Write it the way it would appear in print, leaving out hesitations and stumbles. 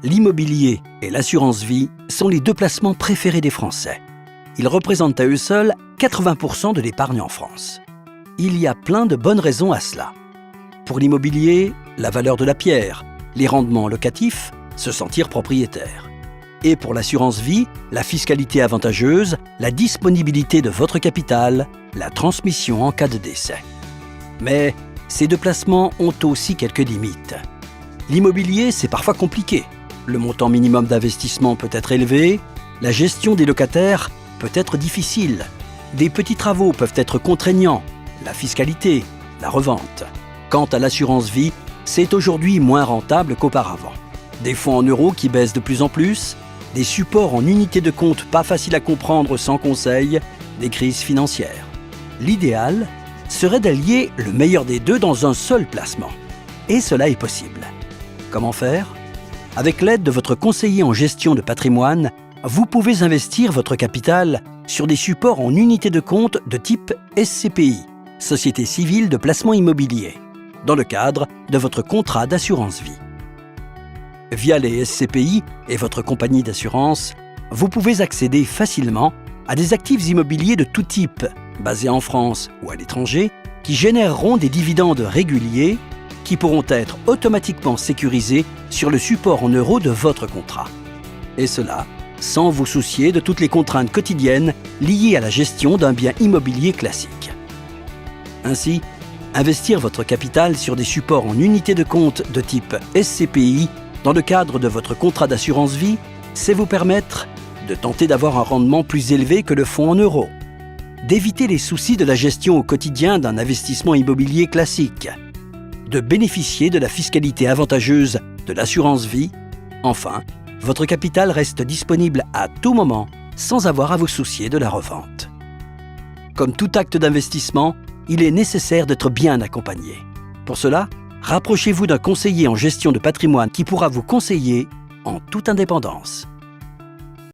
L'immobilier et l'assurance vie sont les deux placements préférés des Français. Ils représentent à eux seuls 80% de l'épargne en France. Il y a plein de bonnes raisons à cela. Pour l'immobilier, la valeur de la pierre, les rendements locatifs, se sentir propriétaire. Et pour l'assurance vie, la fiscalité avantageuse, la disponibilité de votre capital, la transmission en cas de décès. Mais ces deux placements ont aussi quelques limites. L'immobilier, c'est parfois compliqué. Le montant minimum d'investissement peut être élevé, la gestion des locataires peut être difficile, des petits travaux peuvent être contraignants, la fiscalité, la revente. Quant à l'assurance vie, c'est aujourd'hui moins rentable qu'auparavant. Des fonds en euros qui baissent de plus en plus, des supports en unités de compte pas faciles à comprendre sans conseil, des crises financières. L'idéal serait d'allier le meilleur des deux dans un seul placement. Et cela est possible. Comment faire ? Avec l'aide de votre conseiller en gestion de patrimoine, vous pouvez investir votre capital sur des supports en unités de compte de type SCPI, Société civile de placement immobilier, dans le cadre de votre contrat d'assurance vie. Via les SCPI et votre compagnie d'assurance, vous pouvez accéder facilement à des actifs immobiliers de tout type, basés en France ou à l'étranger, qui généreront des dividendes réguliers qui pourront être automatiquement sécurisés sur le support en euros de votre contrat. Et cela sans vous soucier de toutes les contraintes quotidiennes liées à la gestion d'un bien immobilier classique. Ainsi, investir votre capital sur des supports en unités de compte de type SCPI dans le cadre de votre contrat d'assurance vie, c'est vous permettre de tenter d'avoir un rendement plus élevé que le fonds en euros, d'éviter les soucis de la gestion au quotidien d'un investissement immobilier classique, de bénéficier de la fiscalité avantageuse de l'assurance vie. Enfin, votre capital reste disponible à tout moment sans avoir à vous soucier de la revente. Comme tout acte d'investissement, il est nécessaire d'être bien accompagné. Pour cela, rapprochez-vous d'un conseiller en gestion de patrimoine qui pourra vous conseiller en toute indépendance.